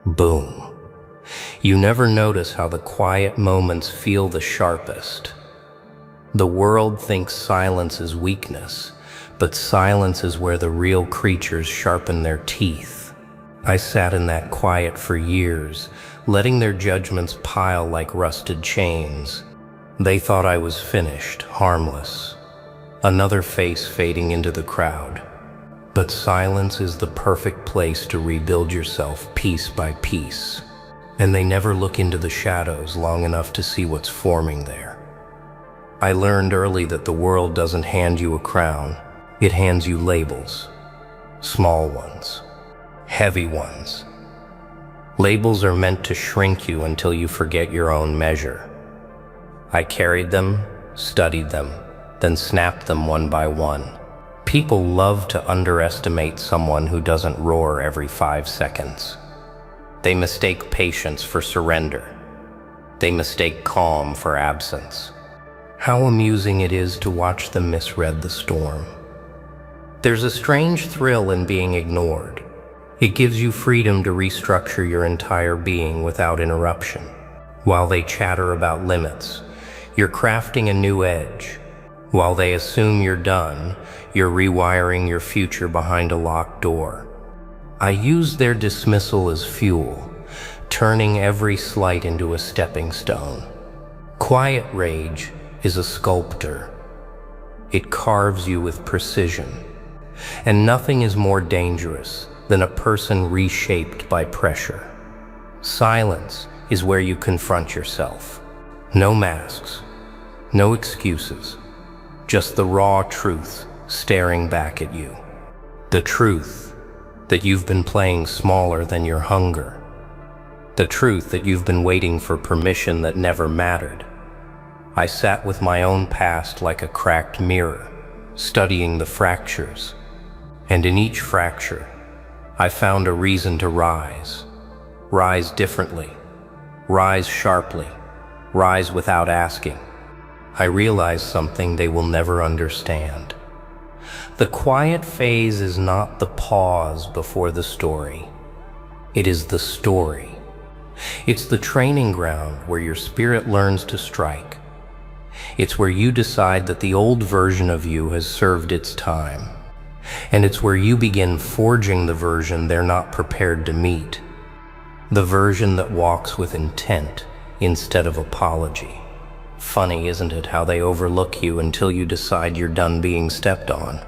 Boom. You never notice how the quiet moments feel the sharpest. The world thinks silence is weakness, but silence is where the real creatures sharpen their teeth. I sat in that quiet for years, letting their judgments pile like rusted chains. They thought I was finished, harmless. Another face fading into the crowd. But silence is the perfect place to rebuild yourself piece by piece. And they never look into the shadows long enough to see what's forming there. I learned early that the world doesn't hand you a crown, it hands you labels. Small ones, heavy ones. Labels are meant to shrink you until you forget your own measure. I carried them, studied them, then snapped them one by one. People love to underestimate someone who doesn't roar every 5 seconds. They mistake patience for surrender. They mistake calm for absence. How amusing it is to watch them misread the storm. There's a strange thrill in being ignored. It gives you freedom to restructure your entire being without interruption. While they chatter about limits, you're crafting a new edge. While they assume you're done, you're rewiring your future behind a locked door. I use their dismissal as fuel, turning every slight into a stepping stone. Quiet rage is a sculptor. It carves you with precision. And nothing is more dangerous than a person reshaped by pressure. Silence is where you confront yourself. No masks, no excuses, just the raw truth staring back at you. The truth that you've been playing smaller than your hunger. The truth that you've been waiting for permission that never mattered. I sat with my own past like a cracked mirror, studying the fractures. And in each fracture, I found a reason to rise. Rise differently. Rise sharply. Rise without asking. I realized something they will never understand. The quiet phase is not the pause before the story. It is the story. It's the training ground where your spirit learns to strike. It's where you decide that the old version of you has served its time. And it's where you begin forging the version they're not prepared to meet. The version that walks with intent instead of apology. Funny, isn't it, how they overlook you until you decide you're done being stepped on?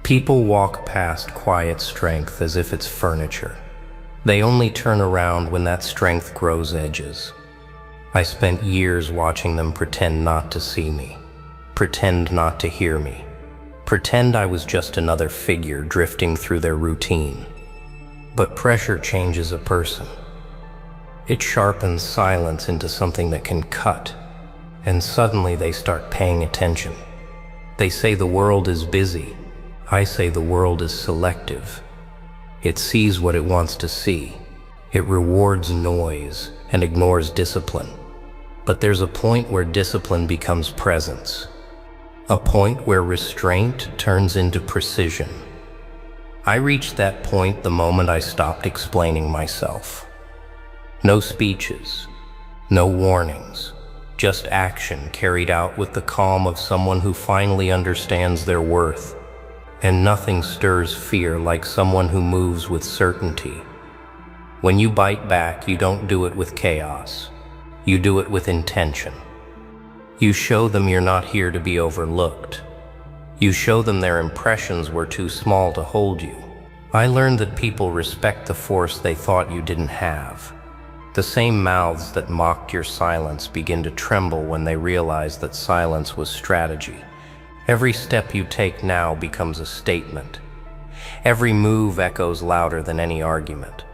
People walk past quiet strength as if it's furniture. They only turn around when that strength grows edges. I spent years watching them pretend not to see me, pretend not to hear me, pretend I was just another figure drifting through their routine. But pressure changes a person. It sharpens silence into something that can cut, and suddenly they start paying attention. They say the world is busy. I say the world is selective. It sees what it wants to see. It rewards noise and ignores discipline. But there's a point where discipline becomes presence. A point where restraint turns into precision. I reached that point the moment I stopped explaining myself. No speeches, no warnings, just action carried out with the calm of someone who finally understands their worth. And nothing stirs fear like someone who moves with certainty. When you bite back, you don't do it with chaos. You do it with intention. You show them you're not here to be overlooked. You show them their impressions were too small to hold you. I learned that people respect the force they thought you didn't have. The same mouths that mocked your silence begin to tremble when they realize that silence was strategy. Every step you take now becomes a statement. Every move echoes louder than any argument.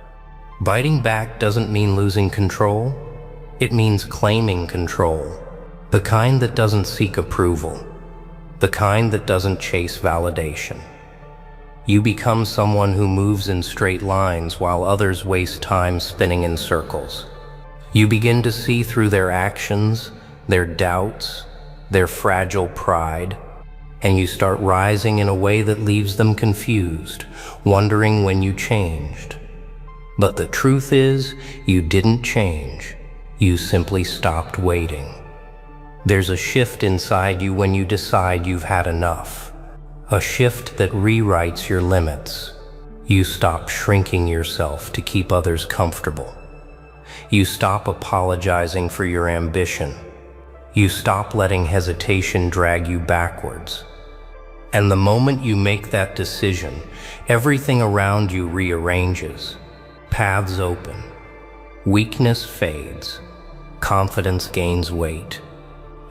Biting back doesn't mean losing control. It means claiming control. The kind that doesn't seek approval. The kind that doesn't chase validation. You become someone who moves in straight lines while others waste time spinning in circles. You begin to see through their actions, their doubts, their fragile pride, and you start rising in a way that leaves them confused, wondering when you changed. But the truth is, you didn't change. You simply stopped waiting. There's a shift inside you when you decide you've had enough. A shift that rewrites your limits. You stop shrinking yourself to keep others comfortable. You stop apologizing for your ambition. You stop letting hesitation drag you backwards. And the moment you make that decision, everything around you rearranges. Paths open. Weakness fades. Confidence gains weight.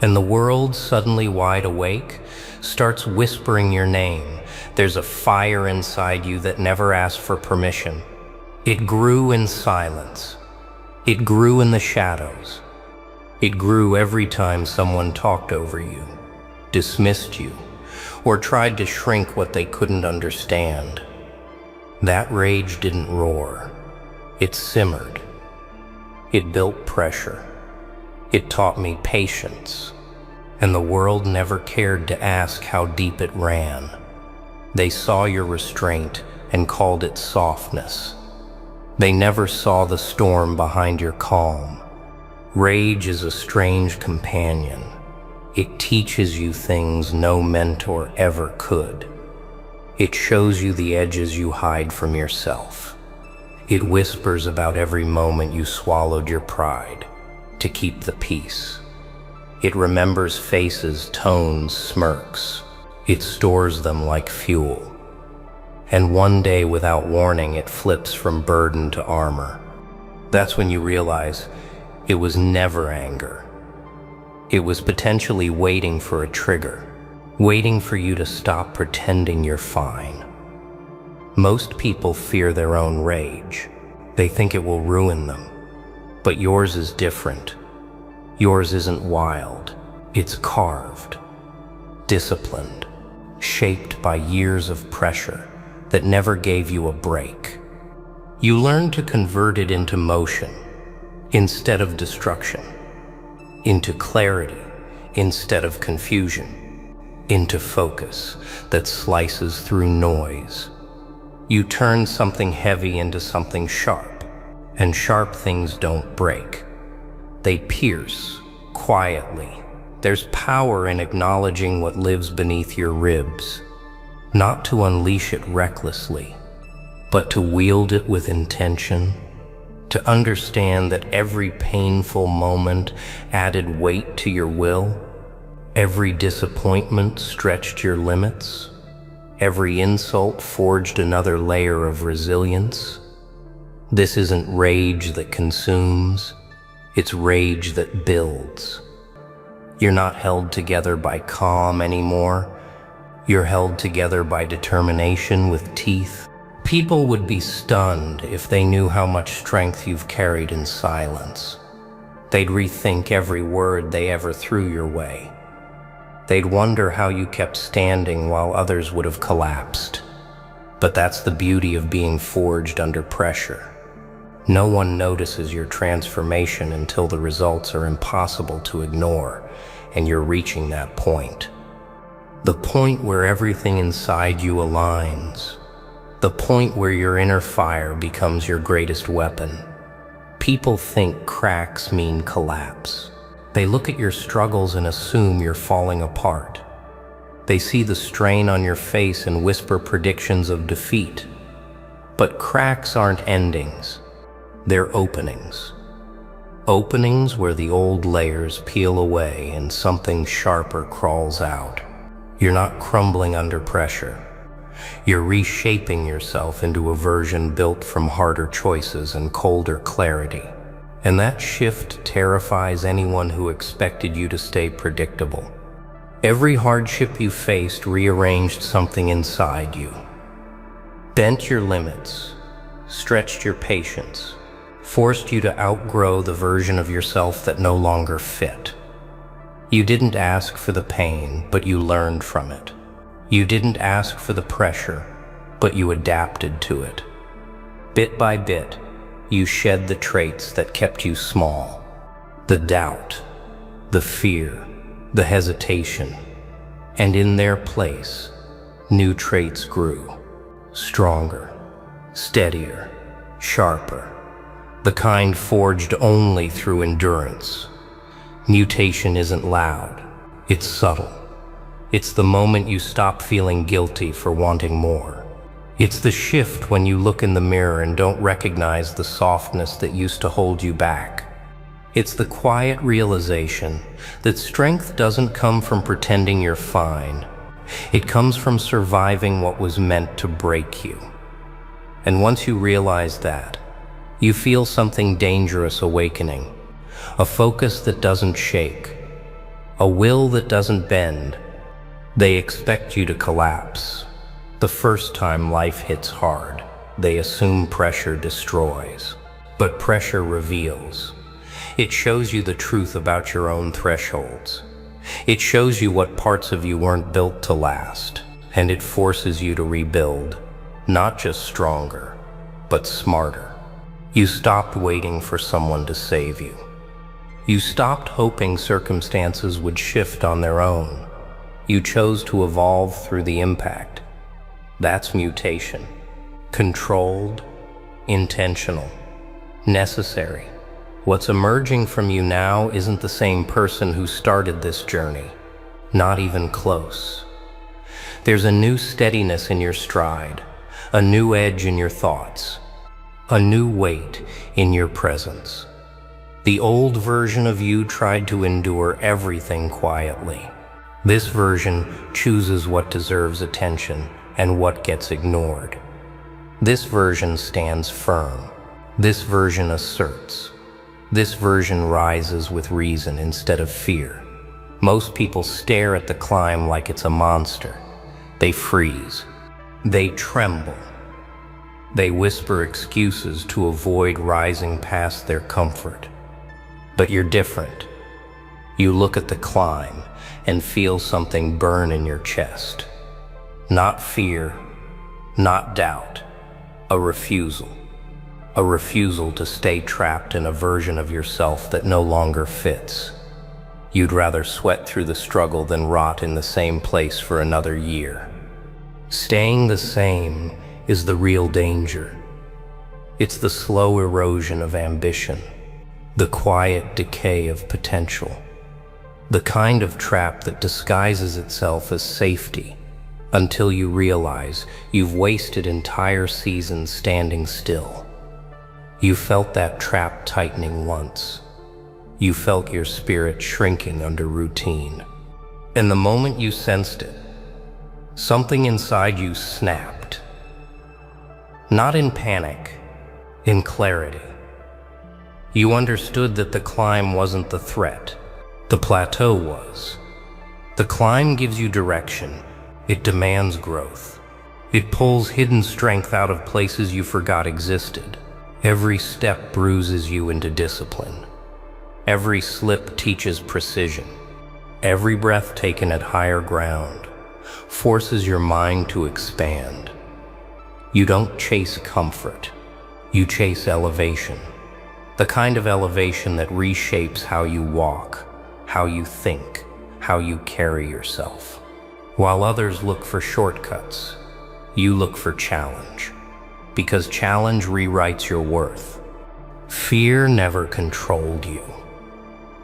And the world, suddenly wide awake, starts whispering your name. There's a fire inside you that never asked for permission. It grew in silence. It grew in the shadows. It grew every time someone talked over you, dismissed you, or tried to shrink what they couldn't understand. That rage didn't roar. It simmered. It built pressure. It taught me patience. And the world never cared to ask how deep it ran. They saw your restraint and called it softness. They never saw the storm behind your calm. Rage is a strange companion. It teaches you things no mentor ever could. It shows you the edges you hide from yourself. It whispers about every moment you swallowed your pride to keep the peace. It remembers faces, tones, smirks. It stores them like fuel. And one day, without warning, it flips from burden to armor. That's when you realize it was never anger. It was potentially waiting for a trigger, waiting for you to stop pretending you're fine. Most people fear their own rage. They think it will ruin them. But yours is different. Yours isn't wild. It's carved, disciplined, shaped by years of pressure that never gave you a break. You learn to convert it into motion instead of destruction, into clarity instead of confusion, into focus that slices through noise. You turn something heavy into something sharp, and sharp things don't break. They pierce quietly. There's power in acknowledging what lives beneath your ribs, not to unleash it recklessly, but to wield it with intention, to understand that every painful moment added weight to your will, every disappointment stretched your limits, every insult forged another layer of resilience. This isn't rage that consumes, it's rage that builds. You're not held together by calm anymore. You're held together by determination with teeth. People would be stunned if they knew how much strength you've carried in silence. They'd rethink every word they ever threw your way. They'd wonder how you kept standing while others would have collapsed. But that's the beauty of being forged under pressure. No one notices your transformation until the results are impossible to ignore, and you're reaching that point. The point where everything inside you aligns. The point where your inner fire becomes your greatest weapon. People think cracks mean collapse. They look at your struggles and assume you're falling apart. They see the strain on your face and whisper predictions of defeat. But cracks aren't endings. They're openings. Openings where the old layers peel away and something sharper crawls out. You're not crumbling under pressure. You're reshaping yourself into a version built from harder choices and colder clarity. And that shift terrifies anyone who expected you to stay predictable. Every hardship you faced rearranged something inside you. Bent your limits, stretched your patience, forced you to outgrow the version of yourself that no longer fit. You didn't ask for the pain, but you learned from it. You didn't ask for the pressure, but you adapted to it. Bit by bit, you shed the traits that kept you small. The doubt, the fear, the hesitation. And in their place, new traits grew. Stronger, steadier, sharper, the kind forged only through endurance. Mutation isn't loud, it's subtle. It's the moment you stop feeling guilty for wanting more. It's the shift when you look in the mirror and don't recognize the softness that used to hold you back. It's the quiet realization that strength doesn't come from pretending you're fine. It comes from surviving what was meant to break you. And once you realize that, you feel something dangerous awakening. A focus that doesn't shake. A will that doesn't bend. They expect you to collapse. The first time life hits hard, they assume pressure destroys. But pressure reveals. It shows you the truth about your own thresholds. It shows you what parts of you weren't built to last. And it forces you to rebuild, not just stronger, but smarter. You stopped waiting for someone to save you. You stopped hoping circumstances would shift on their own. You chose to evolve through the impact. That's mutation. Controlled, intentional, necessary. What's emerging from you now isn't the same person who started this journey. Not even close. There's a new steadiness in your stride, a new edge in your thoughts, a new weight in your presence. The old version of you tried to endure everything quietly. This version chooses what deserves attention and what gets ignored. This version stands firm. This version asserts. This version rises with reason instead of fear. Most people stare at the climb like it's a monster. They freeze. They tremble. They whisper excuses to avoid rising past their comfort. But you're different. You look at the climb and feel something burn in your chest. Not fear, not doubt, a refusal. A refusal to stay trapped in a version of yourself that no longer fits. You'd rather sweat through the struggle than rot in the same place for another year. Staying the same is the real danger. It's the slow erosion of ambition, the quiet decay of potential, the kind of trap that disguises itself as safety until you realize you've wasted entire seasons standing still. You felt that trap tightening once. You felt your spirit shrinking under routine. And the moment you sensed it, something inside you snapped. Not in panic, in clarity. You understood that the climb wasn't the threat. The plateau was. The climb gives you direction. It demands growth. It pulls hidden strength out of places you forgot existed. Every step bruises you into discipline. Every slip teaches precision. Every breath taken at higher ground forces your mind to expand. You don't chase comfort. You chase elevation. The kind of elevation that reshapes how you walk, how you think, how you carry yourself. While others look for shortcuts, you look for challenge. Because challenge rewrites your worth. Fear never controlled you.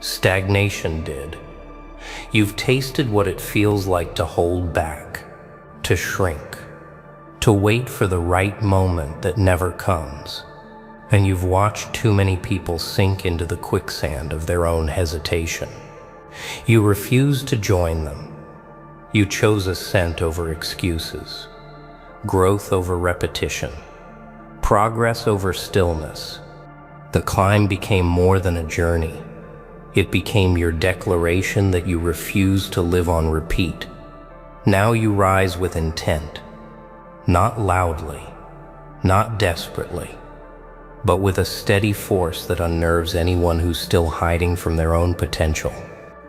Stagnation did. You've tasted what it feels like to hold back, to shrink, to wait for the right moment that never comes. And you've watched too many people sink into the quicksand of their own hesitation. You refused to join them. You chose ascent over excuses, growth over repetition, progress over stillness. The climb became more than a journey. It became your declaration that you refuse to live on repeat. Now you rise with intent, not loudly, not desperately, but with a steady force that unnerves anyone who's still hiding from their own potential.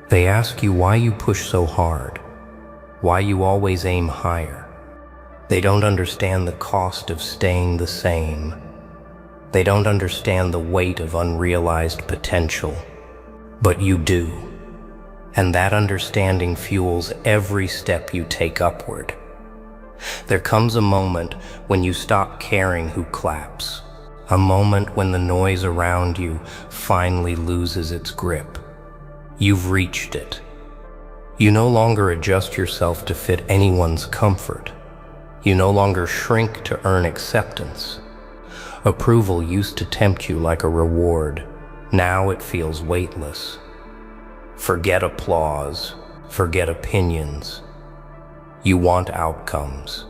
They ask you why you push so hard, why you always aim higher. They don't understand the cost of staying the same. They don't understand the weight of unrealized potential. But you do. And that understanding fuels every step you take upward. There comes a moment when you stop caring who claps. A moment when the noise around you finally loses its grip. You've reached it. You no longer adjust yourself to fit anyone's comfort. You no longer shrink to earn acceptance. Approval used to tempt you like a reward. Now it feels weightless. Forget applause. Forget opinions. You want outcomes.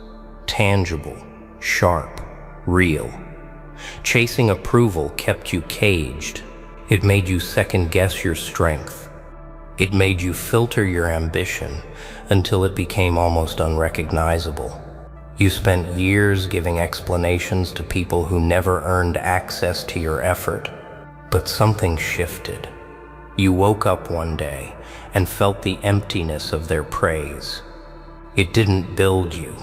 Tangible, sharp, real. Chasing approval kept you caged. It made you second-guess your strength. It made you filter your ambition until it became almost unrecognizable. You spent years giving explanations to people who never earned access to your effort. But something shifted. You woke up one day and felt the emptiness of their praise. It didn't build you.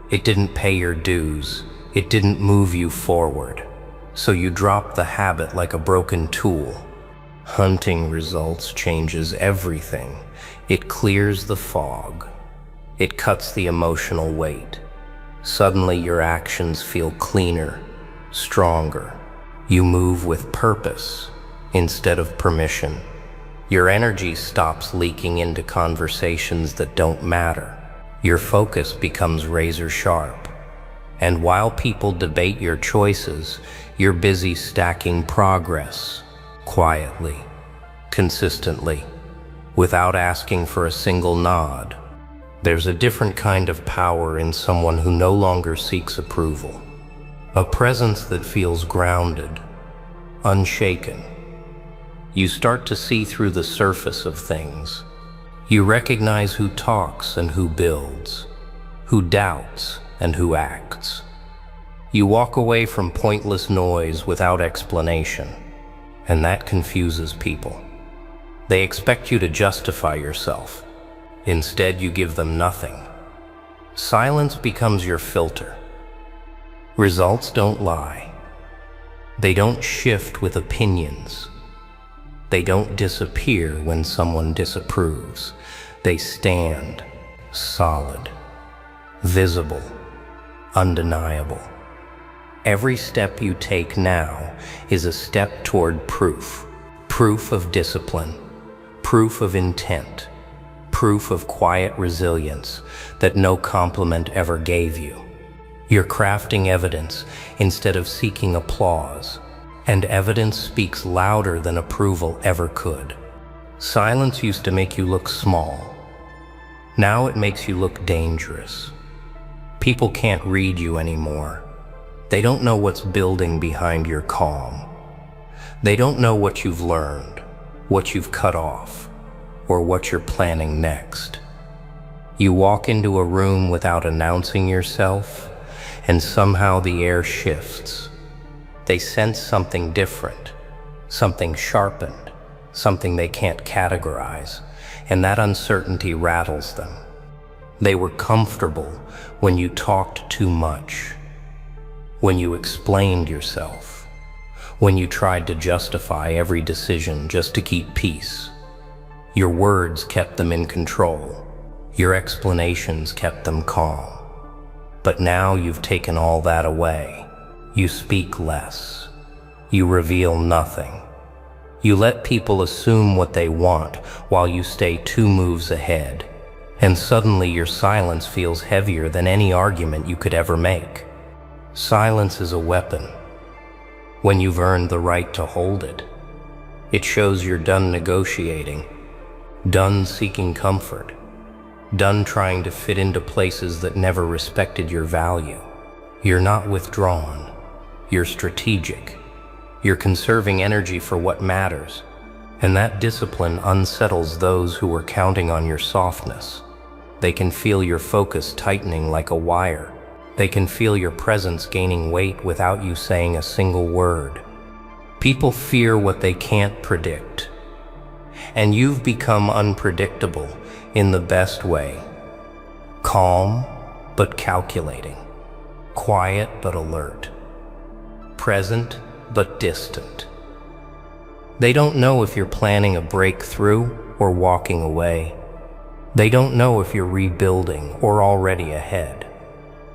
It didn't pay your dues. It didn't move you forward. So you dropped the habit like a broken tool. Hunting results changes everything. It clears the fog. It cuts the emotional weight. Suddenly your actions feel cleaner, stronger. You move with purpose instead of permission. Your energy stops leaking into conversations that don't matter. Your focus becomes razor sharp. And while people debate your choices, you're busy stacking progress, quietly, consistently, without asking for a single nod. There's a different kind of power in someone who no longer seeks approval. A presence that feels grounded, unshaken. You start to see through the surface of things. You recognize who talks and who builds, who doubts and who acts. You walk away from pointless noise without explanation, and that confuses people. They expect you to justify yourself. Instead, you give them nothing. Silence becomes your filter. Results don't lie. They don't shift with opinions. They don't disappear when someone disapproves. They stand solid, visible, undeniable. Every step you take now is a step toward proof. Proof of discipline, proof of intent, proof of quiet resilience that no compliment ever gave you. You're crafting evidence instead of seeking applause, and evidence speaks louder than approval ever could. Silence used to make you look small. Now it makes you look dangerous. People can't read you anymore. They don't know what's building behind your calm. They don't know what you've learned, what you've cut off, or what you're planning next. You walk into a room without announcing yourself, and somehow the air shifts. They sense something different, something sharpened, something they can't categorize, and that uncertainty rattles them. They were comfortable when you talked too much, when you explained yourself, when you tried to justify every decision just to keep peace. Your words kept them in control. Your explanations kept them calm. But now you've taken all that away. You speak less. You reveal nothing. You let people assume what they want while you stay 2 moves ahead. And suddenly your silence feels heavier than any argument you could ever make. Silence is a weapon. When you've earned the right to hold it, it shows you're done negotiating, done seeking comfort, done trying to fit into places that never respected your value. You're not withdrawn. You're strategic. You're conserving energy for what matters. And that discipline unsettles those who were counting on your softness. They can feel your focus tightening like a wire. They can feel your presence gaining weight without you saying a single word. People fear what they can't predict. And you've become unpredictable in the best way. Calm, but calculating. Quiet, but alert. Present, but distant. They don't know if you're planning a breakthrough or walking away. They don't know if you're rebuilding or already ahead.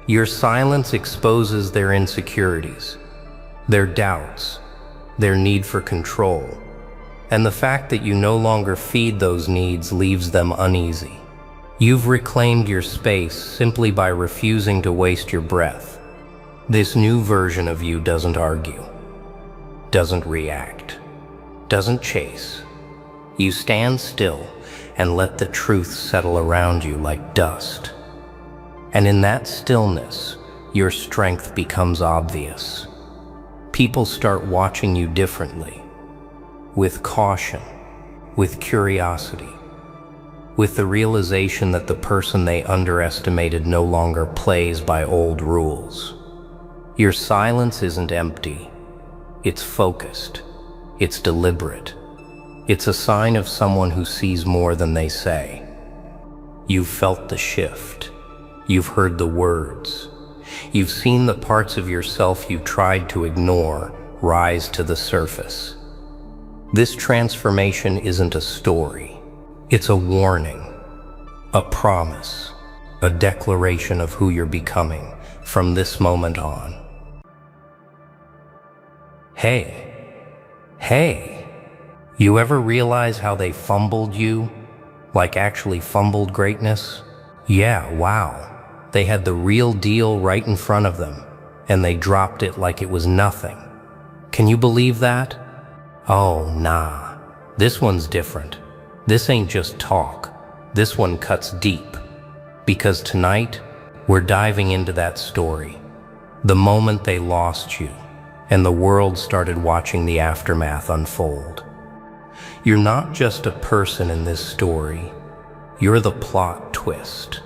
Your silence exposes their insecurities. their doubts, their need for control. And the fact that you no longer feed those needs leaves them uneasy. You've reclaimed your space simply by refusing to waste your breath. This new version of you doesn't argue, doesn't react, doesn't chase. You stand still and let the truth settle around you like dust. And in that stillness, your strength becomes obvious. People start watching you differently, with caution, with curiosity, with the realization that the person they underestimated no longer plays by old rules. Your silence isn't empty. It's focused. It's deliberate. It's a sign of someone who sees more than they say. You've felt the shift. You've heard the words. You've seen the parts of yourself you tried to ignore rise to the surface. This transformation isn't a story. It's a warning, a promise, a declaration of who you're becoming from this moment on. Hey, you ever realize how they fumbled you? Like actually fumbled greatness? Yeah, wow. They had the real deal right in front of them, and they dropped it like it was nothing. Can you believe that? Oh, nah. This one's different. This ain't just talk. This one cuts deep. Because tonight, we're diving into that story. The moment they lost you, and the world started watching the aftermath unfold. You're not just a person in this story. You're the plot twist.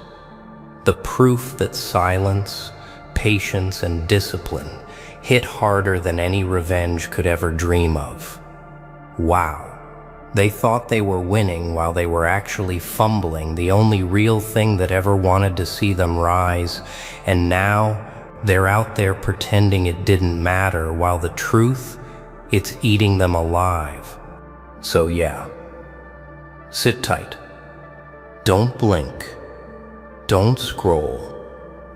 The proof that silence, patience, and discipline hit harder than any revenge could ever dream of. Wow. They thought they were winning while they were actually fumbling, the only real thing that ever wanted to see them rise. And now, they're out there pretending it didn't matter, while the truth, it's eating them alive. So yeah, sit tight. Don't blink. Don't scroll.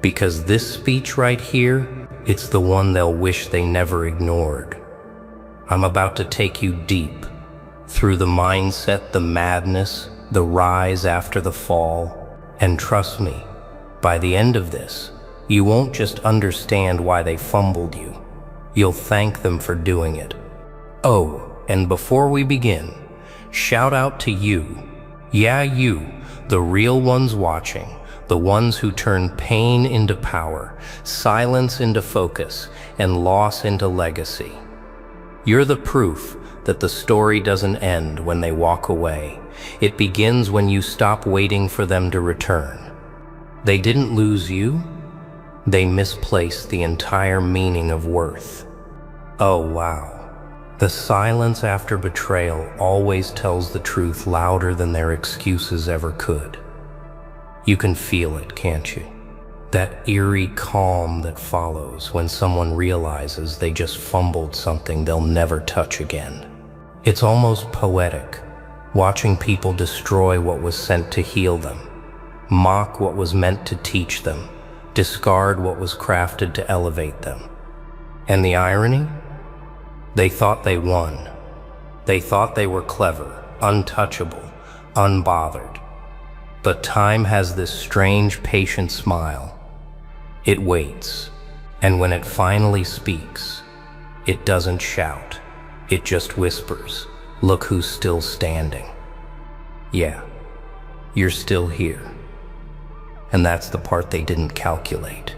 Because this speech right here, it's the one they'll wish they never ignored. I'm about to take you deep, through the mindset, the madness, the rise after the fall. And trust me, by the end of this, you won't just understand why they fumbled you. You'll thank them for doing it. Oh, and before we begin, shout out to you. Yeah, you, the real ones watching, the ones who turn pain into power, silence into focus, and loss into legacy. You're the proof that the story doesn't end when they walk away. It begins when you stop waiting for them to return. They didn't lose you. They misplaced the entire meaning of worth. Oh, wow. The silence after betrayal always tells the truth louder than their excuses ever could. You can feel it, can't you? That eerie calm that follows when someone realizes they just fumbled something they'll never touch again. It's almost poetic, watching people destroy what was sent to heal them, mock what was meant to teach them, discard what was crafted to elevate them. And the irony? They thought they won. They thought they were clever, untouchable, unbothered. But time has this strange, patient smile. It waits, and when it finally speaks, it doesn't shout. It just whispers, "Look who's still standing." Yeah, you're still here. And that's the part they didn't calculate.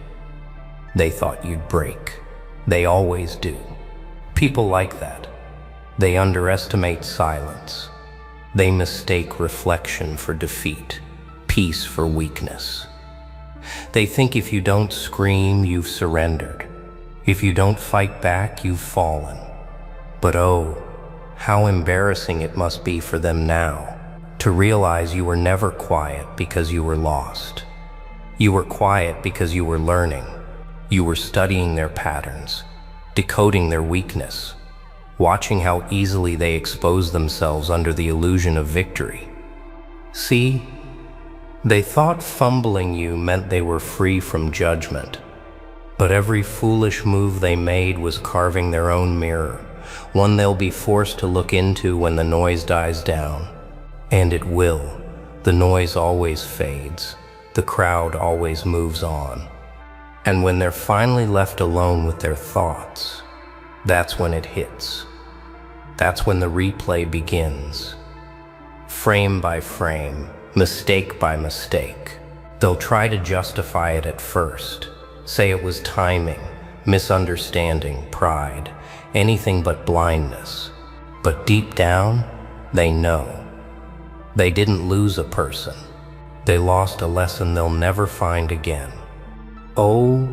They thought you'd break. They always do. People like that. They underestimate silence. They mistake reflection for defeat, peace for weakness. They think if you don't scream, you've surrendered. If you don't fight back, you've fallen. But oh, how embarrassing it must be for them now to realize you were never quiet because you were lost. You were quiet because you were learning. You were studying their patterns, decoding their weakness, watching how easily they expose themselves under the illusion of victory. See, they thought fumbling you meant they were free from judgment. But every foolish move they made was carving their own mirror, one they'll be forced to look into when the noise dies down. And it will. The noise always fades. The crowd always moves on. And when they're finally left alone with their thoughts, that's when it hits. That's when the replay begins. Frame by frame, mistake by mistake. They'll try to justify it at first, say it was timing, misunderstanding, pride, anything but blindness. But deep down, they know. They didn't lose a person. They lost a lesson they'll never find again. Oh,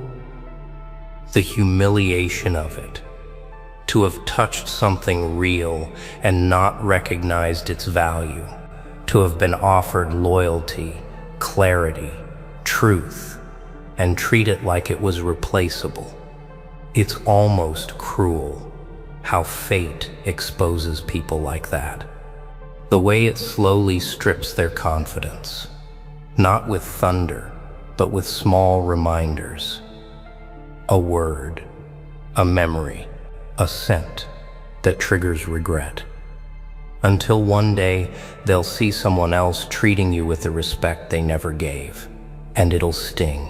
the humiliation of it. To have touched something real and not recognized its value. To have been offered loyalty, clarity, truth, and treat it like it was replaceable. It's almost cruel how fate exposes people like that. The way it slowly strips their confidence, not with thunder, but with small reminders. A word, a memory, a scent that triggers regret. Until one day, they'll see someone else treating you with the respect they never gave, and it'll sting.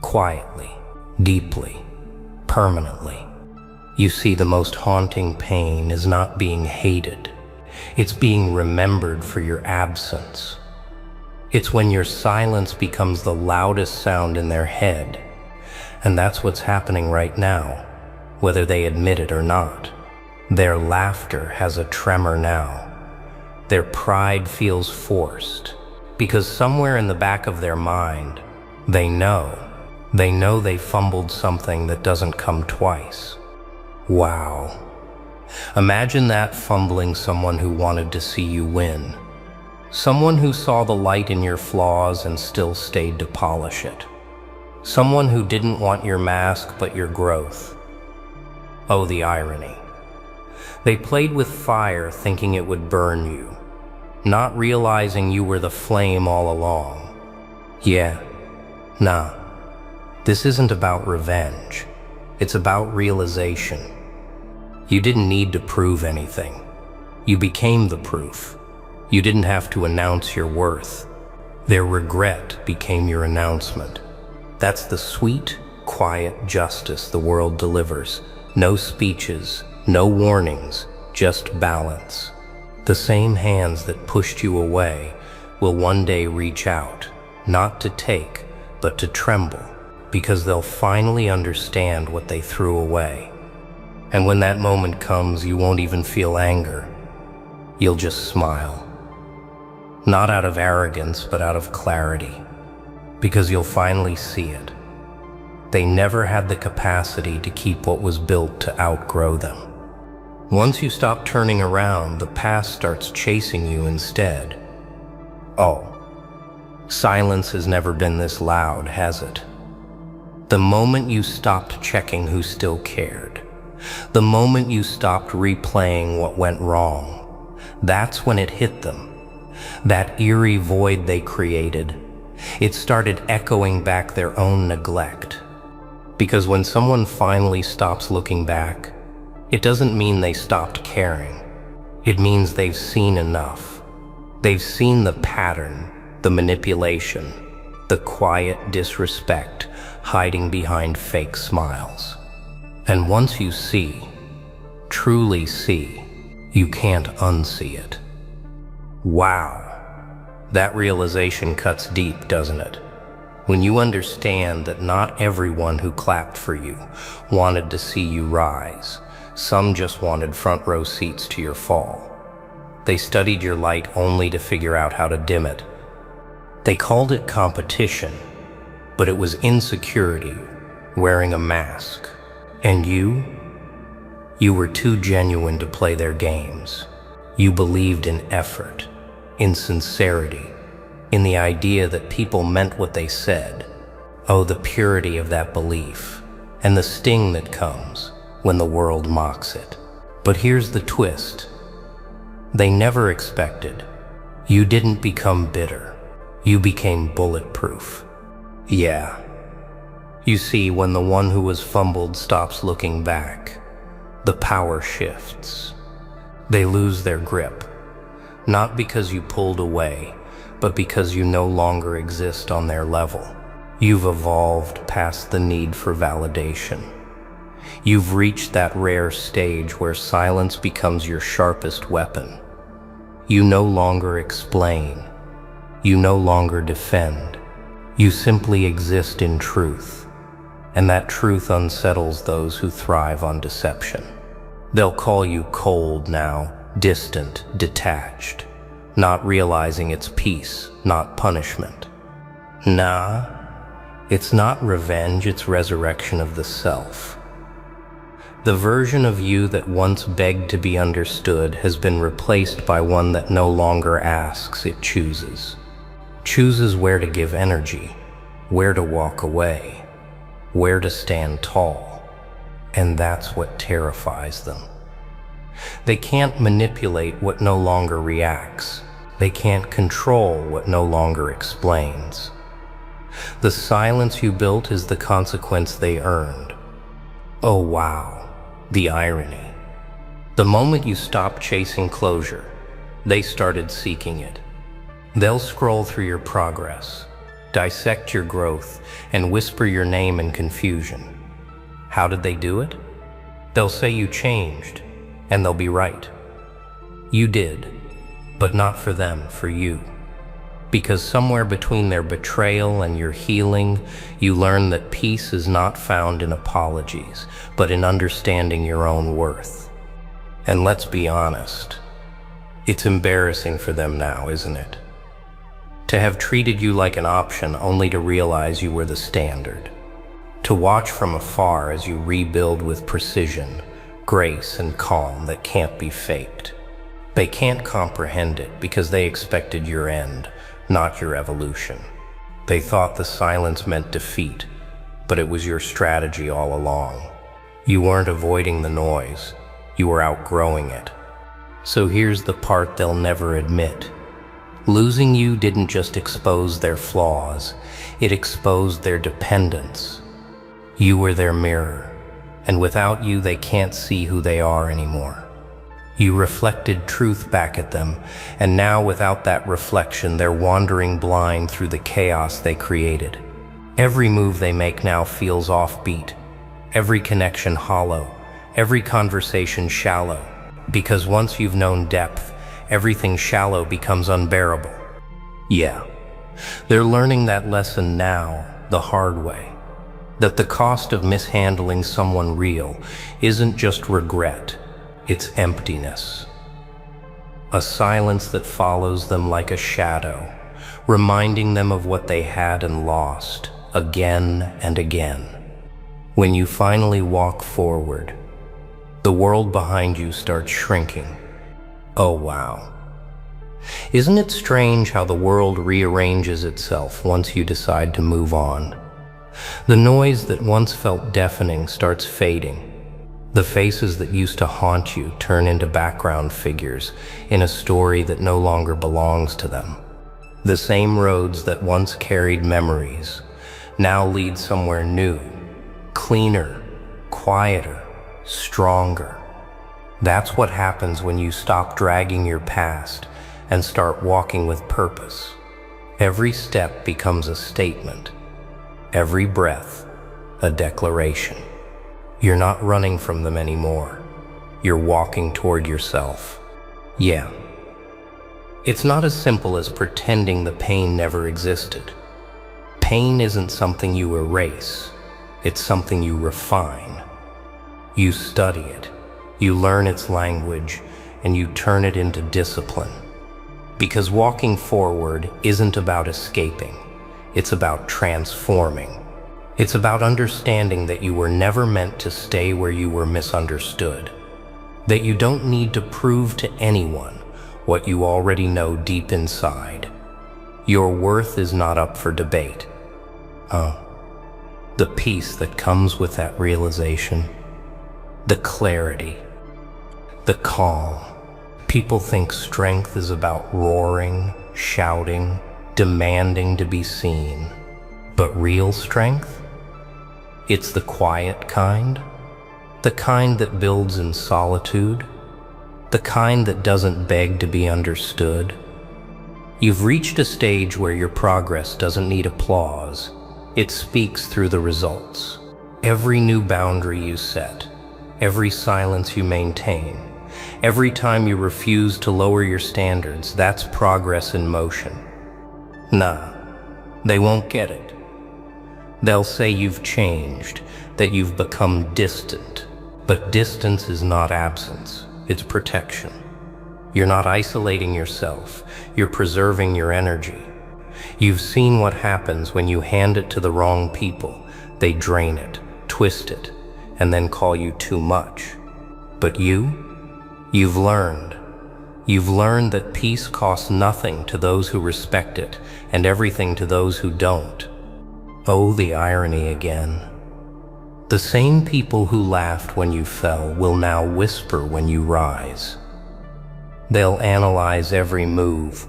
Quietly, deeply, permanently. You see, the most haunting pain is not being hated. It's being remembered for your absence. It's when your silence becomes the loudest sound in their head. And that's what's happening right now, whether they admit it or not. Their laughter has a tremor now. Their pride feels forced, because somewhere in the back of their mind, they know they fumbled something that doesn't come twice. Wow. Imagine that, fumbling someone who wanted to see you win. Someone who saw the light in your flaws and still stayed to polish it. Someone who didn't want your mask but your growth. Oh, the irony. They played with fire thinking it would burn you, not realizing you were the flame all along. Yeah, nah. This isn't about revenge. It's about realization. You didn't need to prove anything. You became the proof. You didn't have to announce your worth. Their regret became your announcement. That's the sweet, quiet justice the world delivers. No speeches, no warnings, just balance. The same hands that pushed you away will one day reach out, not to take, but to tremble, because they'll finally understand what they threw away. And when that moment comes, you won't even feel anger. You'll just smile. Not out of arrogance, but out of clarity. Because you'll finally see it. They never had the capacity to keep what was built to outgrow them. Once you stop turning around, the past starts chasing you instead. Oh, silence has never been this loud, has it? The moment you stopped checking who still cared, the moment you stopped replaying what went wrong, that's when it hit them. That eerie void they created, it started echoing back their own neglect. Because when someone finally stops looking back, it doesn't mean they stopped caring. It means they've seen enough. They've seen the pattern, the manipulation, the quiet disrespect hiding behind fake smiles. And once you see, truly see, you can't unsee it. Wow. That realization cuts deep, doesn't it? When you understand that not everyone who clapped for you wanted to see you rise. Some just wanted front row seats to your fall. They studied your light only to figure out how to dim it. They called it competition, but it was insecurity, wearing a mask. And you were too genuine to play their games. You believed in effort, in sincerity, in the idea that people meant what they said. Oh, the purity of that belief, and the sting that comes when the world mocks it. But here's the twist. They never expected. You didn't become bitter. You became bulletproof. Yeah, You see, when the one who was fumbled stops looking back, the power shifts. They lose their grip, not because you pulled away, but because you no longer exist on their level. You've evolved past the need for validation. You've reached that rare stage where silence becomes your sharpest weapon. You no longer explain. You no longer defend. You simply exist in truth, and that truth unsettles those who thrive on deception. They'll call you cold now, distant, detached, not realizing it's peace, not punishment. Nah, it's not revenge, it's resurrection of the self. The version of you that once begged to be understood has been replaced by one that no longer asks, it chooses. Chooses where to give energy, where to walk away, where to stand tall. And that's what terrifies them. They can't manipulate what no longer reacts. They can't control what no longer explains. The silence you built is the consequence they earned. Oh wow, the irony. The moment you stopped chasing closure, they started seeking it. They'll scroll through your progress, dissect your growth, and whisper your name in confusion. How did they do it? They'll say you changed, and they'll be right. You did, but not for them, for you. Because somewhere between their betrayal and your healing, you learn that peace is not found in apologies, but in understanding your own worth. And let's be honest, it's embarrassing for them now, isn't it? To have treated you like an option only to realize you were the standard. To watch from afar as you rebuild with precision, grace, and calm that can't be faked. They can't comprehend it because they expected your end, not your evolution. They thought the silence meant defeat, but it was your strategy all along. You weren't avoiding the noise, you were outgrowing it. So here's the part they'll never admit. Losing you didn't just expose their flaws, it exposed their dependence. You were their mirror, and without you they can't see who they are anymore. You reflected truth back at them, and now without that reflection they're wandering blind through the chaos they created. Every move they make now feels offbeat, every connection hollow, every conversation shallow, because once you've known depth, everything shallow becomes unbearable. Yeah, they're learning that lesson now, the hard way. That the cost of mishandling someone real isn't just regret, it's emptiness. A silence that follows them like a shadow, reminding them of what they had and lost, again and again. When you finally walk forward, the world behind you starts shrinking. Oh wow. Isn't it strange how the world rearranges itself once you decide to move on? The noise that once felt deafening starts fading. The faces that used to haunt you turn into background figures in a story that no longer belongs to them. The same roads that once carried memories now lead somewhere new, cleaner, quieter, stronger. That's what happens when you stop dragging your past and start walking with purpose. Every step becomes a statement. Every breath, a declaration. You're not running from them anymore. You're walking toward yourself. Yeah. It's not as simple as pretending the pain never existed. Pain isn't something you erase. It's something you refine. You study it. You learn its language, and you turn it into discipline. Because walking forward isn't about escaping. It's about transforming. It's about understanding that you were never meant to stay where you were misunderstood. That you don't need to prove to anyone what you already know deep inside. Your worth is not up for debate. The peace that comes with that realization. The clarity. The calm. People think strength is about roaring, shouting, demanding to be seen. But real strength? It's the quiet kind, the kind that builds in solitude, the kind that doesn't beg to be understood. You've reached a stage where your progress doesn't need applause. It speaks through the results. Every new boundary you set, every silence you maintain, every time you refuse to lower your standards, that's progress in motion. Nah, they won't get it. They'll say you've changed, that you've become distant. But distance is not absence, it's protection. You're not isolating yourself, you're preserving your energy. You've seen what happens when you hand it to the wrong people. They drain it, twist it, and then call you too much. But you've learned. You've learned that peace costs nothing to those who respect it, and everything to those who don't. Oh, the irony again. The same people who laughed when you fell will now whisper when you rise. They'll analyze every move,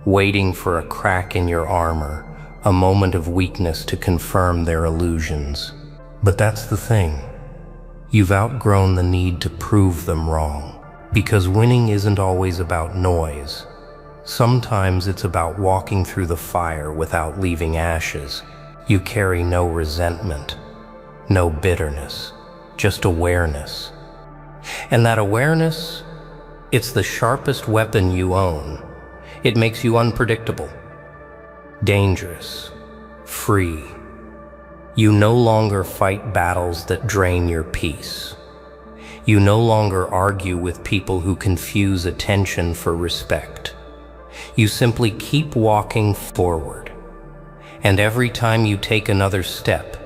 waiting for a crack in your armor, a moment of weakness to confirm their illusions. But that's the thing. You've outgrown the need to prove them wrong, because winning isn't always about noise. Sometimes it's about walking through the fire without leaving ashes. You carry no resentment, no bitterness, just awareness. And that awareness, it's the sharpest weapon you own. It makes you unpredictable, dangerous, free. You no longer fight battles that drain your peace. You no longer argue with people who confuse attention for respect. You simply keep walking forward. And every time you take another step,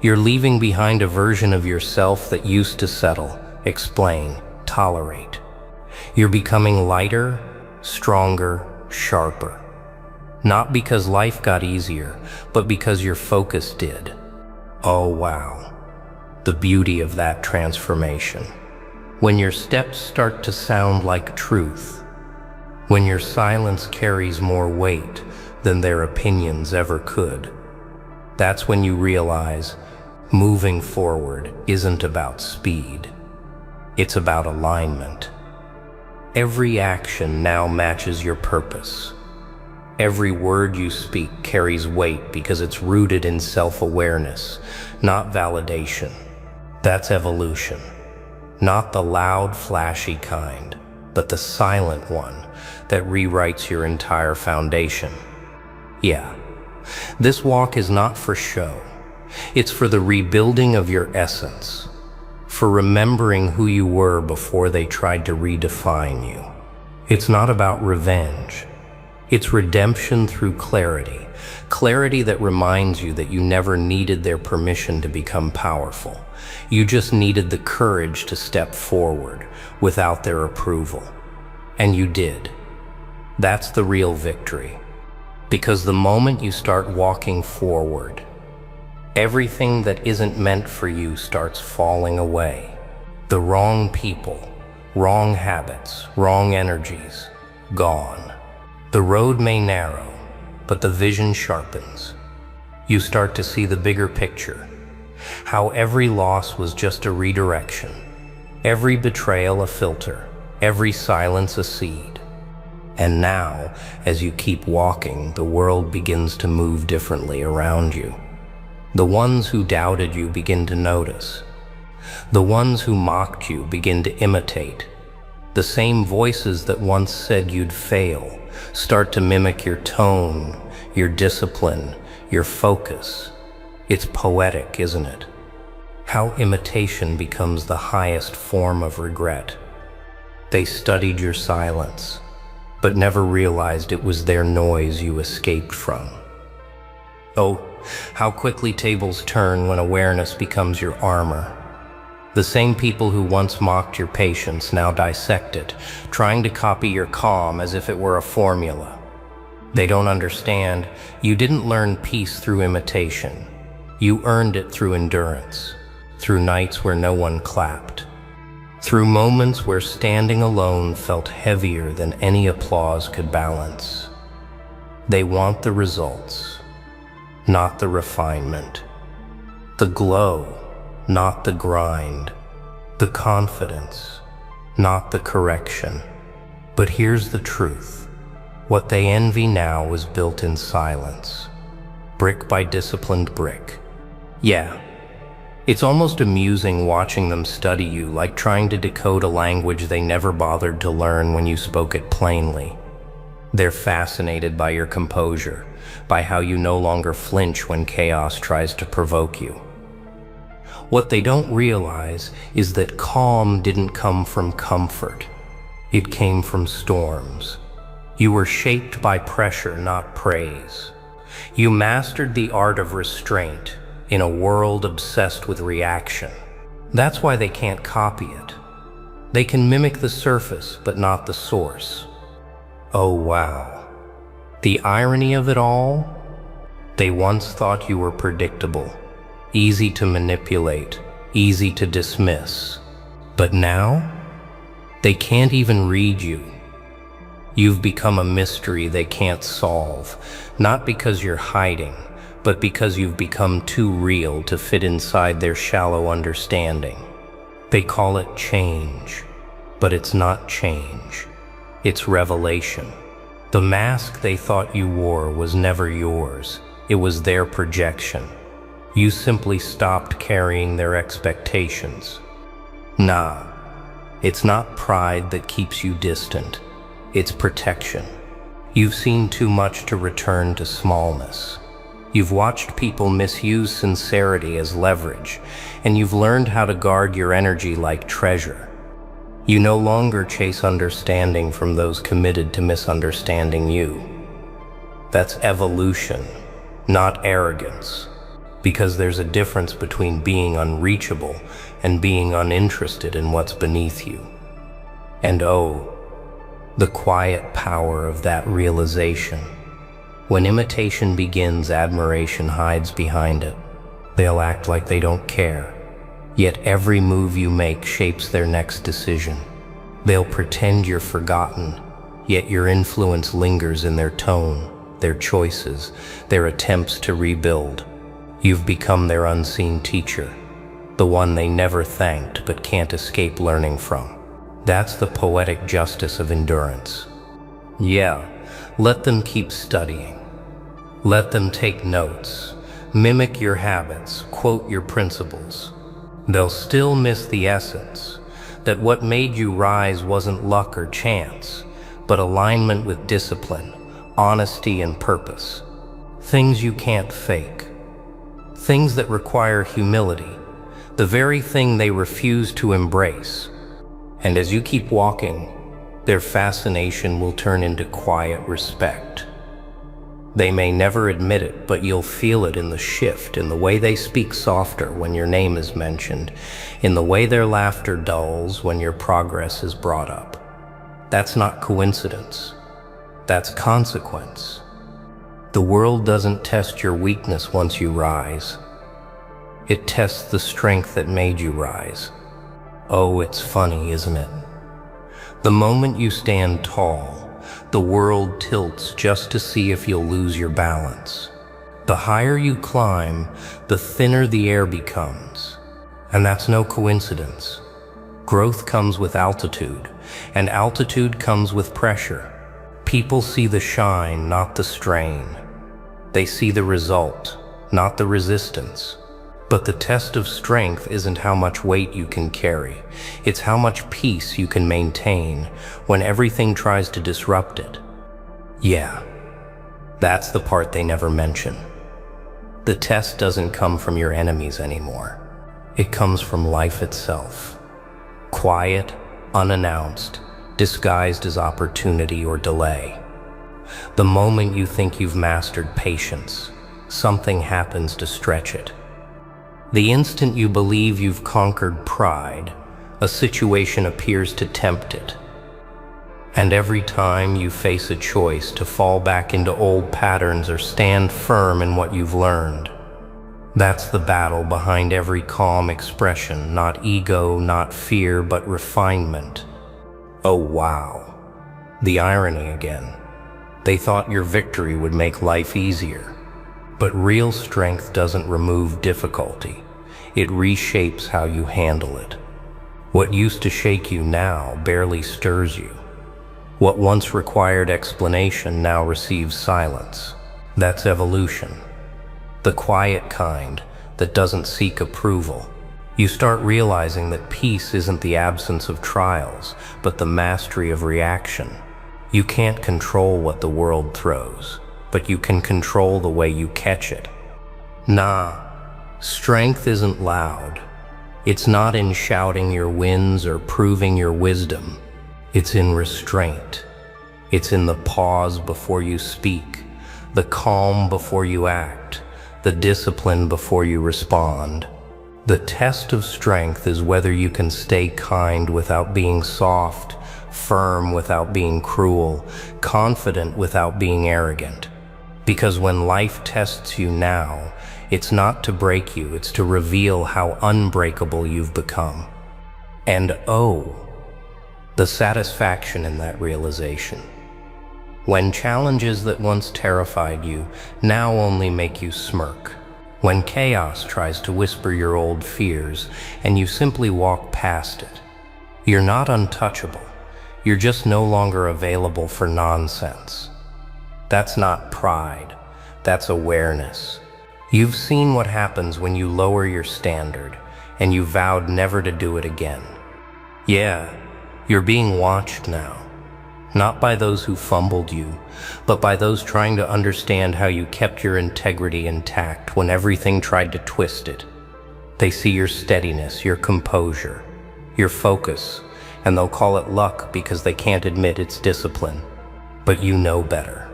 you're leaving behind a version of yourself that used to settle, explain, tolerate. You're becoming lighter, stronger, sharper. Not because life got easier, but because your focus did. Oh wow, the beauty of that transformation. When your steps start to sound like truth, when your silence carries more weight than their opinions ever could, that's when you realize moving forward isn't about speed. It's about alignment. Every action now matches your purpose. Every word you speak carries weight because it's rooted in self-awareness, not validation. That's evolution. Not the loud, flashy kind, but the silent one that rewrites your entire foundation. Yeah, this walk is not for show. It's for the rebuilding of your essence, for remembering who you were before they tried to redefine you. It's not about revenge. It's redemption through clarity. Clarity that reminds you that you never needed their permission to become powerful. You just needed the courage to step forward without their approval. And you did. That's the real victory. Because the moment you start walking forward, everything that isn't meant for you starts falling away. The wrong people, wrong habits, wrong energies, gone. The road may narrow, but the vision sharpens. You start to see the bigger picture, how every loss was just a redirection, every betrayal a filter, every silence a seed. And now, as you keep walking, the world begins to move differently around you. The ones who doubted you begin to notice. The ones who mocked you begin to imitate. The same voices that once said you'd fail start to mimic your tone, your discipline, your focus. It's poetic, isn't it? How imitation becomes the highest form of regret. They studied your silence, but never realized it was their noise you escaped from. Oh, how quickly tables turn when awareness becomes your armor. The same people who once mocked your patience now dissect it, trying to copy your calm as if it were a formula. They don't understand. You didn't learn peace through imitation. You earned it through endurance, through nights where no one clapped, through moments where standing alone felt heavier than any applause could balance. They want the results, not the refinement. The glow, not the grind. The confidence, not the correction. But here's the truth. What they envy now is built in silence, brick by disciplined brick. Yeah, it's almost amusing watching them study you, like trying to decode a language they never bothered to learn when you spoke it plainly. They're fascinated by your composure, by how you no longer flinch when chaos tries to provoke you. What they don't realize is that calm didn't come from comfort. It came from storms. You were shaped by pressure, not praise. You mastered the art of restraint in a world obsessed with reaction. That's why they can't copy it. They can mimic the surface, but not the source. Oh wow. The irony of it all? They once thought you were predictable, easy to manipulate, easy to dismiss. But now, they can't even read you. You've become a mystery they can't solve, not because you're hiding, but because you've become too real to fit inside their shallow understanding. They call it change, but it's not change. It's revelation. The mask they thought you wore was never yours. It was their projection. You simply stopped carrying their expectations. Nah, it's not pride that keeps you distant. It's protection. You've seen too much to return to smallness. You've watched people misuse sincerity as leverage, and you've learned how to guard your energy like treasure. You no longer chase understanding from those committed to misunderstanding you. That's evolution, not arrogance, because there's a difference between being unreachable and being uninterested in what's beneath you. And oh, the quiet power of that realization. When imitation begins, admiration hides behind it. They'll act like they don't care, yet every move you make shapes their next decision. They'll pretend you're forgotten, yet your influence lingers in their tone, their choices, their attempts to rebuild. You've become their unseen teacher, the one they never thanked but can't escape learning from. That's the poetic justice of endurance. Yeah, let them keep studying. Let them take notes, mimic your habits, quote your principles. They'll still miss the essence, that what made you rise wasn't luck or chance, but alignment with discipline, honesty and purpose. Things you can't fake. Things that require humility, the very thing they refuse to embrace. And as you keep walking, their fascination will turn into quiet respect. They may never admit it, but you'll feel it in the shift, in the way they speak softer when your name is mentioned, in the way their laughter dulls when your progress is brought up. That's not coincidence. That's consequence. The world doesn't test your weakness once you rise. It tests the strength that made you rise. Oh, it's funny, isn't it? The moment you stand tall, the world tilts just to see if you'll lose your balance. The higher you climb, the thinner the air becomes. And that's no coincidence. Growth comes with altitude, and altitude comes with pressure. People see the shine, not the strain. They see the result, not the resistance. But the test of strength isn't how much weight you can carry. It's how much peace you can maintain when everything tries to disrupt it. Yeah, that's the part they never mention. The test doesn't come from your enemies anymore. It comes from life itself. Quiet, unannounced, disguised as opportunity or delay. The moment you think you've mastered patience, something happens to stretch it. The instant you believe you've conquered pride, a situation appears to tempt it. And every time you face a choice to fall back into old patterns or stand firm in what you've learned, that's the battle behind every calm expression, not ego, not fear, but refinement. Oh wow, the irony again. They thought your victory would make life easier. But real strength doesn't remove difficulty. it reshapes how you handle it. What used to shake you now barely stirs you. What once required explanation now receives silence. That's evolution. The quiet kind that doesn't seek approval. You start realizing that peace isn't the absence of trials, but the mastery of reaction. You can't control what the world throws, but you can control the way you catch it. Nah, strength isn't loud. It's not in shouting your wins or proving your wisdom. It's in restraint. It's in the pause before you speak, the calm before you act, the discipline before you respond. The test of strength is whether you can stay kind without being soft, firm without being cruel, confident without being arrogant. Because when life tests you now, it's not to break you, it's to reveal how unbreakable you've become. And oh, the satisfaction in that realization. When challenges that once terrified you now only make you smirk. When chaos tries to whisper your old fears and you simply walk past it. You're not untouchable. You're just no longer available for nonsense. That's not pride. That's awareness. You've seen what happens when you lower your standard and you vowed never to do it again. Yeah, you're being watched now. Not by those who fumbled you, but by those trying to understand how you kept your integrity intact when everything tried to twist it. They see your steadiness, your composure, your focus, and they'll call it luck because they can't admit it's discipline. But you know better.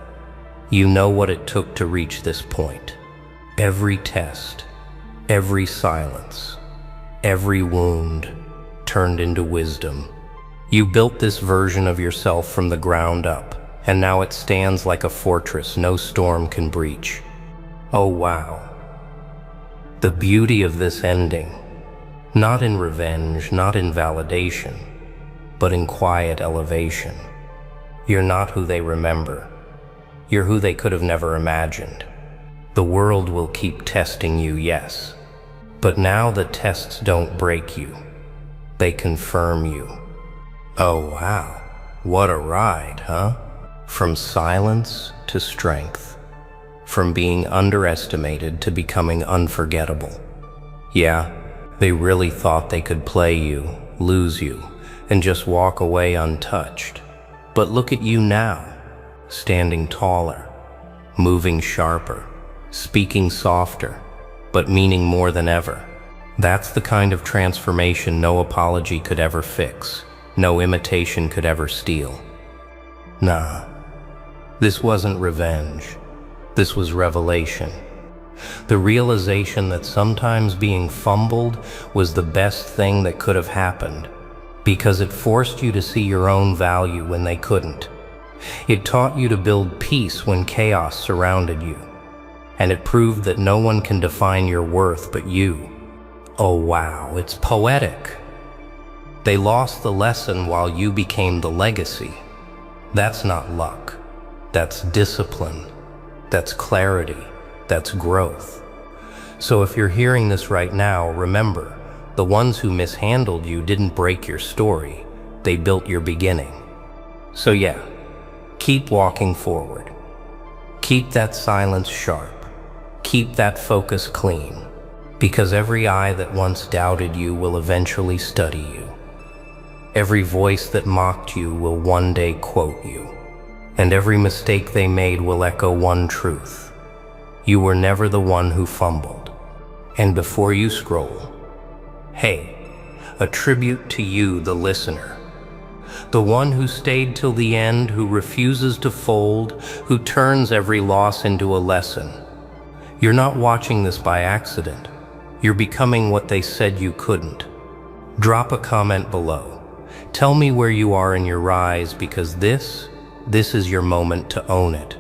You know what it took to reach this point. Every test, every silence, every wound turned into wisdom. You built this version of yourself from the ground up, and now it stands like a fortress no storm can breach. Oh wow. The beauty of this ending, not in revenge, not in validation, but in quiet elevation. You're not who they remember. You're who they could have never imagined. The world will keep testing you, yes, but now the tests don't break you. They confirm you. Oh wow, what a ride, huh? From silence to strength. From being underestimated to becoming unforgettable. Yeah, they really thought they could play you, lose you, and just walk away untouched. But look at you now, standing taller, moving sharper, speaking softer, but meaning more than ever. That's the kind of transformation no apology could ever fix. No imitation could ever steal. Nah, this wasn't revenge. This was revelation. The realization that sometimes being fumbled was the best thing that could have happened, because it forced you to see your own value when they couldn't. It taught you to build peace when chaos surrounded you, and it proved that no one can define your worth but you. Oh wow, it's poetic. They lost the lesson while you became the legacy. That's not luck. That's discipline. That's clarity. That's growth. So if you're hearing this right now, remember, the ones who mishandled you didn't break your story. They built your beginning. So yeah, keep walking forward. Keep that silence sharp. Keep that focus clean. Because every eye that once doubted you will eventually study you. Every voice that mocked you will one day quote you, and every mistake they made will echo one truth. You were never the one who fumbled. And before you scroll, hey, a tribute to you, the listener. The one who stayed till the end, who refuses to fold, who turns every loss into a lesson. You're not watching this by accident. You're becoming what they said you couldn't. Drop a comment below. Tell me where you are in your rise, because this is your moment to own it.